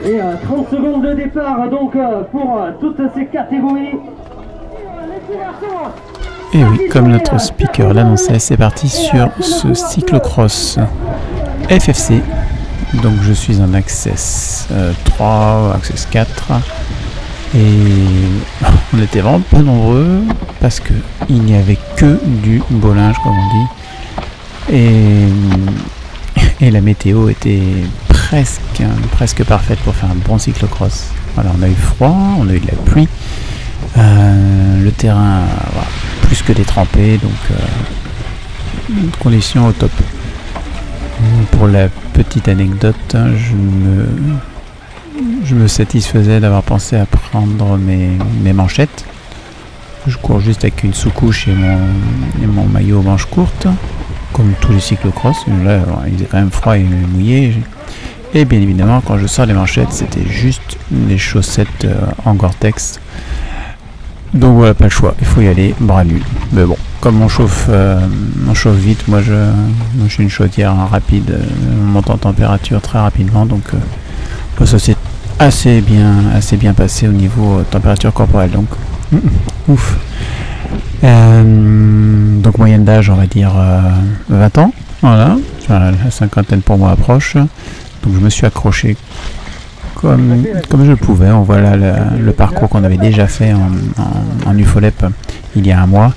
Et 30 secondes de départ donc pour toutes ces catégories. Et oui, comme notre speaker l'annonçait, c'est parti sur ce cyclocross FFC. Donc je suis en Access 3, Access 4. Et on était vraiment pas nombreux parce que il n'y avait que du beau linge, comme on dit. Et la météo était presque parfaite pour faire un bon cyclocross. Voilà, on a eu froid, on a eu de la pluie. Le terrain, voilà, plus que détrempé, donc conditions au top. Pour la petite anecdote, je me satisfaisais d'avoir pensé à prendre mes manchettes. Je cours juste avec une sous-couche et mon maillot aux manches courtes, comme tous les cyclocross. Là, il faisait quand même froid et mouillé. Et bien évidemment, quand je sors les manchettes, c'était juste les chaussettes en Gore-Tex. Donc voilà, pas le choix, il faut y aller bras nus. Mais bon, comme on chauffe vite, moi je suis une chaudière rapide, on monte en température très rapidement, donc ça s'est assez bien passé au niveau température corporelle, donc ouf. Donc moyenne d'âge, on va dire 20 ans, voilà, la cinquantaine pour moi approche, donc je me suis accroché comme je le pouvais. On voit là le parcours qu'on avait déjà fait en Ufolep il y a un mois.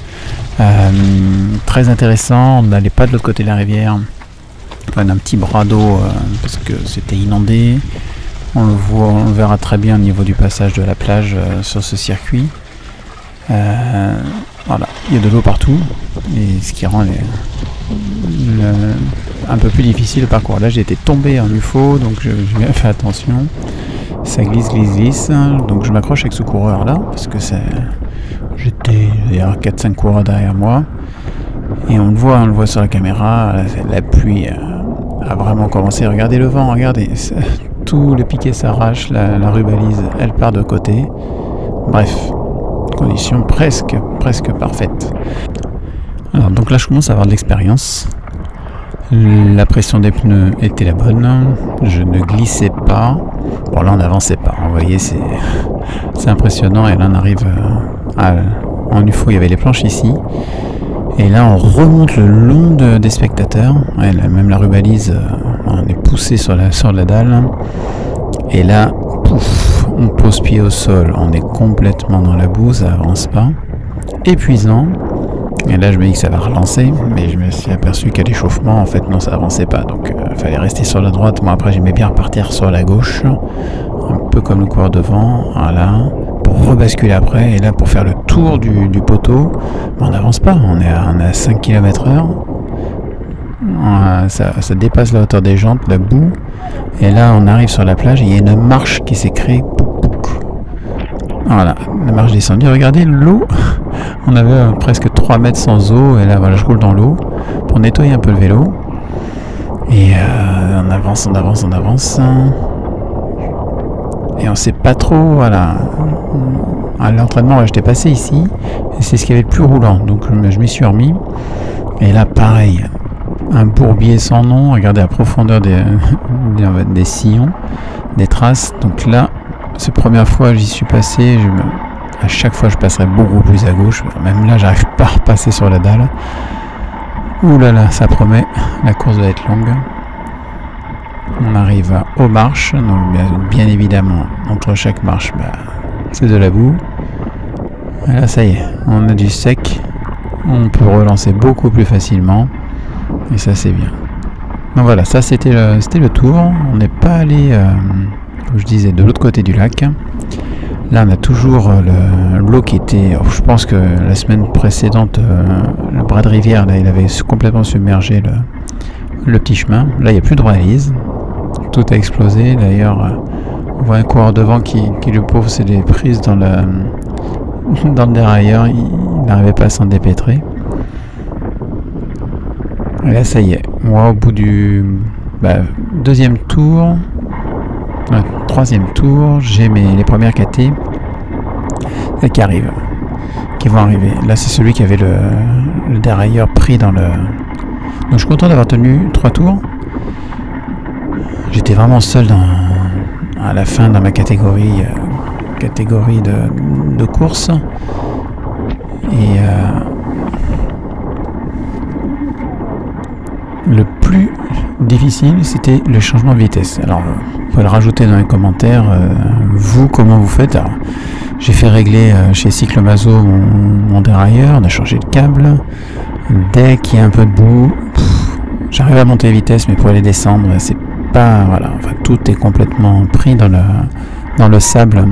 Très intéressant, on n'allait pas de l'autre côté de la rivière. On a un petit bras d'eau parce que c'était inondé. On le verra très bien au niveau du passage de la plage sur ce circuit. Voilà, il y a de l'eau partout, et ce qui rend un peu plus difficile le parcours. Là j'ai été tombé en UFO, donc j'ai bien fait attention. Ça glisse, donc je m'accroche avec ce coureur là, parce que j'étais, il y a 4-5 coureurs derrière moi, et on le voit sur la caméra, la pluie a vraiment commencé. Regardez le vent, regardez, tout le piquet s'arrache, la rubalise elle part de côté, bref, conditions presque parfaites. Alors donc là je commence à avoir de l'expérience. La pression des pneus était la bonne, je ne glissais pas. Bon là on n'avançait pas, vous voyez, c'est impressionnant. Et là on arrive en UFO, il y avait les planches ici, et là on remonte le long des spectateurs, ouais, même la rubalise, on est poussé sur la dalle, et là pouf, on pose pied au sol, on est complètement dans la boue, ça avance pas, épuisant. Et là je me dis que ça va relancer, mais je me suis aperçu qu'à l'échauffement en fait non, ça avançait pas, donc il fallait rester sur la droite. Moi après j'aimais bien repartir sur la gauche, un peu comme le coureur devant, voilà, pour rebasculer après. Et là pour faire le tour du poteau, on n'avance pas, on est à 5 km/h, ça dépasse la hauteur des jantes, la boue, et là on arrive sur la plage et il y a une marche qui s'est créée. Voilà, la marche descendue, regardez l'eau, on avait presque 3 mètres sans eau, et là voilà, je roule dans l'eau pour nettoyer un peu le vélo, et on avance, et on sait pas trop, voilà, à l'entraînement j'étais passé ici, et c'est ce qui avait le plus roulant, donc je m'y suis remis, et là pareil, un bourbier sans nom, regardez la profondeur des sillons, des traces, donc là, c'est la première fois que j'y suis passé, à chaque fois je passerai beaucoup plus à gauche, même là j'arrive pas à repasser sur la dalle. Ouh là là, ça promet, la course va être longue. On arrive aux marches, donc bien évidemment entre chaque marche c'est de la boue. Et là ça y est, on a du sec, on peut relancer beaucoup plus facilement, et ça c'est bien. Donc voilà, ça c'était le tour, on n'est pas allé... comme je disais, de l'autre côté du lac. Là on a toujours l'eau qui était, je pense que la semaine précédente, le bras de rivière là, il avait complètement submergé le petit chemin. Là il n'y a plus de balise, tout a explosé. D'ailleurs on voit un coureur devant qui le pauvre, c'est des prises dans le dérailleur, il n'arrivait pas à s'en dépêtrer. Et là ça y est, moi au bout du deuxième tour, troisième tour, j'ai les premières KT qui vont arriver. Là c'est celui qui avait le dérailleur pris dans le... Donc je suis content d'avoir tenu 3 tours. J'étais vraiment seul à la fin dans ma catégorie de course. Et le plus difficile, c'était le changement de vitesse. Alors, vous pouvez le rajouter dans les commentaires. Vous, comment vous faites? Alors, j'ai fait régler chez Cyclomazo mon dérailleur, on a changé de câble. Dès qu'il y a un peu de boue, j'arrive à monter la vitesse, mais pour aller descendre, c'est pas... Voilà, enfin, tout est complètement pris dans le sable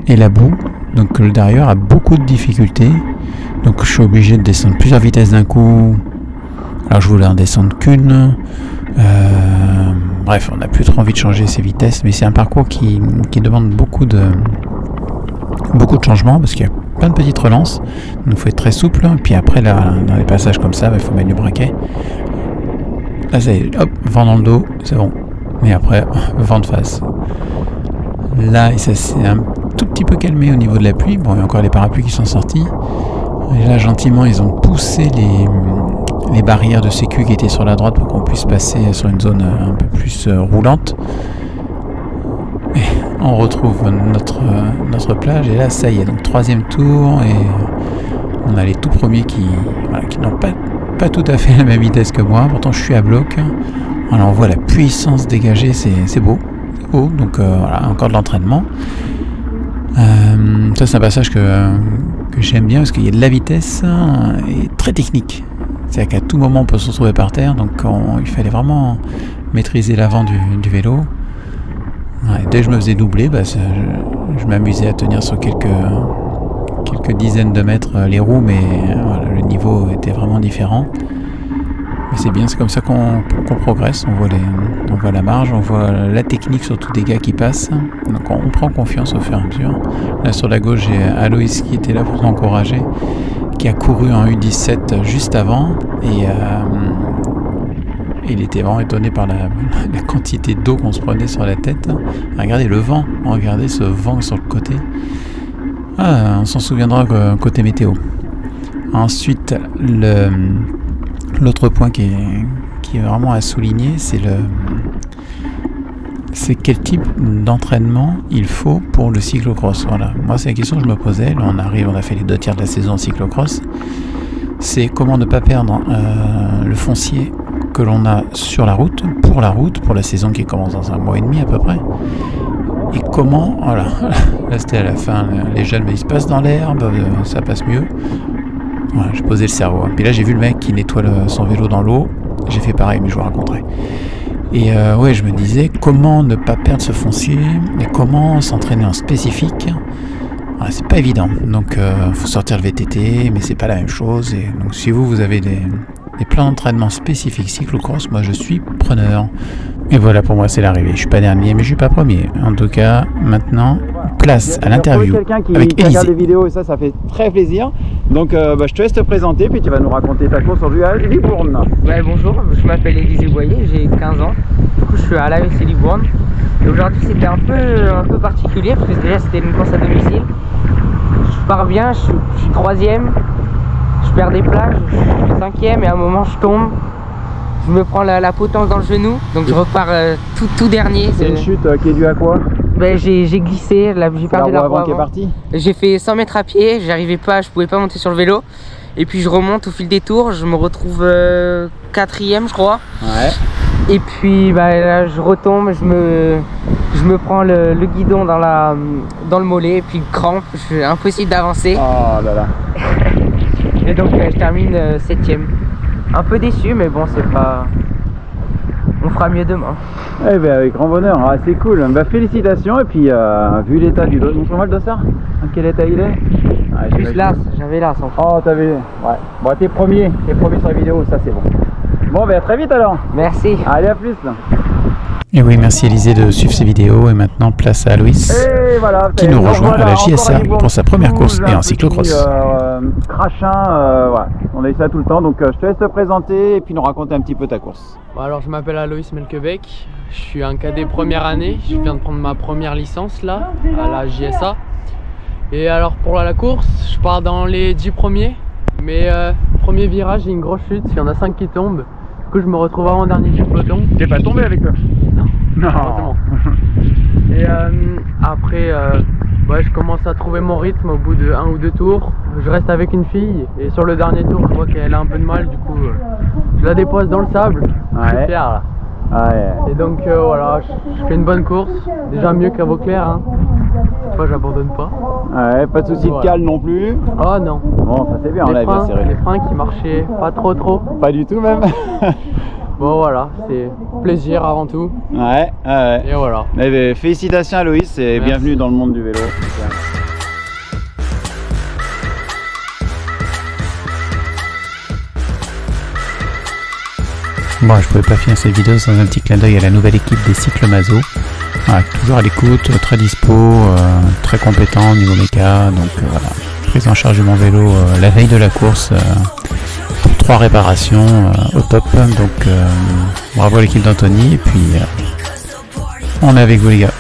et la boue. Donc le dérailleur a beaucoup de difficultés. Donc je suis obligé de descendre plusieurs vitesses d'un coup. Alors je voulais en descendre qu'une. Bref, on n'a plus trop envie de changer ces vitesses, mais c'est un parcours qui demande beaucoup de changements parce qu'il y a plein de petites relances. Donc il faut être très souple. Puis après, là, dans les passages comme ça, il faut mettre du braquet. Là, ça y est, hop, vent dans le dos, c'est bon. Mais après, vent de face. Là, ça s'est un tout petit peu calmé au niveau de la pluie. Bon, il y a encore les parapluies qui sont sortis. Et là, gentiment, ils ont poussé les barrières de sécu qui étaient sur la droite pour qu'on puisse passer sur une zone un peu plus roulante. Et on retrouve notre plage. Et là, ça y est, donc 3e tour. Et on a les tout premiers qui n'ont pas tout à fait la même vitesse que moi. Pourtant, je suis à bloc. Alors, on voit la puissance dégagée, c'est beau. Donc voilà, encore de l'entraînement. Ça, c'est un passage que j'aime bien parce qu'il y a de la vitesse et très technique. C'est-à-dire qu'à tout moment on peut se retrouver par terre, donc il fallait vraiment maîtriser l'avant du vélo. Ouais, dès que je me faisais doubler, je m'amusais à tenir sur quelques dizaines de mètres les roues, mais voilà, le niveau était vraiment différent. Mais c'est bien, c'est comme ça qu'on progresse, on voit la marge, on voit la technique surtout des gars qui passent, donc on prend confiance au fur et à mesure. Là sur la gauche j'ai Aloïs qui était là pour m'encourager, qui a couru en U17 juste avant, et il était vraiment étonné par la quantité d'eau qu'on se prenait sur la tête. Regardez le vent, regardez ce vent sur le côté. Ah, on s'en souviendra côté météo. Ensuite, l'autre point qui est vraiment à souligner, c'est quel type d'entraînement il faut pour le cyclocross. Voilà, moi c'est la question que je me posais. Là, on a fait les 2 tiers de la saison cyclocross. C'est comment ne pas perdre le foncier que l'on a sur la route, pour la saison qui commence dans 1 mois et demi à peu près. Et comment, voilà, là c'était à la fin, les jeunes, mais ils se passent dans l'herbe, ça passe mieux. Voilà, j'ai posé le cerveau. Puis là j'ai vu le mec qui nettoie son vélo dans l'eau. J'ai fait pareil, mais je vous raconterai. Et ouais, je me disais comment ne pas perdre ce foncier et comment s'entraîner en spécifique. Voilà, c'est pas évident. Donc faut sortir le VTT, mais c'est pas la même chose. Et donc si vous avez des plans d'entraînement spécifiques cyclocross, moi je suis preneur. Et voilà, pour moi c'est l'arrivée. Je suis pas dernier, mais je suis pas premier. En tout cas, maintenant, place à l'interview avec Élisée. Regarde des vidéos et ça fait très plaisir. Donc je te laisse te présenter, puis tu vas nous raconter ta course aujourd'hui à Libourne. Ouais, bonjour, je m'appelle Élisée Boyer, j'ai 15 ans. Du coup, je suis à l'AEC Libourne. Et aujourd'hui, c'était un peu particulier parce que déjà c'était une course à domicile. Je pars bien, je suis 3e. Je perds des plages, je suis 5e et à un moment je tombe. Je me prends la potence dans le genou, donc je repars tout dernier. C'est une chute qui est due à quoi? J'ai glissé, j'ai perdu la roue avant qui est partie. J'ai fait 100 mètres à pied, je pouvais pas monter sur le vélo. Et puis je remonte au fil des tours, je me retrouve 4e je crois. Ouais. Et puis là je retombe, je me prends le guidon dans le mollet, et puis crampe, impossible d'avancer. Oh là là. Et donc je termine 7e. Un peu déçu, mais bon, c'est pas... On fera mieux demain. Eh bien, avec grand bonheur, c'est cool. Félicitations, et puis vu l'état du dossard, montre-moi le dossard. Dans quel état il est? Juste l'as, j'avais l'as en fait. Oh, t'avais... Ouais. Bon, t'es premier sur la vidéo, ça c'est bon. Bon, à très vite alors. Merci. Allez, à plus. Et oui, merci Élisée de suivre ces vidéos. Et maintenant, place à Aloïs, voilà, qui nous rejoint à la JSA pour sa première course et en cyclocross. Crachin, ouais. On a eu ça tout le temps, donc je te laisse te présenter et puis nous raconter un petit peu ta course. Bon, alors je m'appelle Aloïs Melkebeek, je suis un cadet première année, je viens de prendre ma première licence là, à la JSA. Et alors pour la course, je pars dans les 10 premiers, mais premier virage, j'ai une grosse chute, il y en a 5 qui tombent. Du coup je me retrouve avant-dernier du peloton. T'es pas tombé avec eux? Non. heureusement. Et après, ouais, je commence à trouver mon rythme au bout de 1 ou 2 tours. Je reste avec une fille et sur le dernier tour, je vois qu'elle a un peu de mal, du coup, je la dépose dans le sable. Je suis fier là. Ouais. Et donc voilà, je fais une bonne course, déjà mieux qu'à Vauclair. Hein. Cette fois, j'abandonne pas. Ouais, pas de soucis de cale non plus. Oh non. Bon, ça c'est bien, on l'a bien serré. Les freins qui marchaient pas trop. Pas du tout même. Bon voilà, c'est plaisir avant tout. Ouais. Et voilà. Mais félicitations à Loïs et bienvenue dans le monde du vélo. Bon, je pouvais pas finir cette vidéo sans un petit clin d'œil à la nouvelle équipe des Cyclemazo. Voilà, toujours à l'écoute, très dispo, très compétent au niveau méca. Donc voilà, prise en charge de mon vélo la veille de la course pour 3 réparations au top. Donc bravo à l'équipe d'Anthony et puis on est avec vous les gars.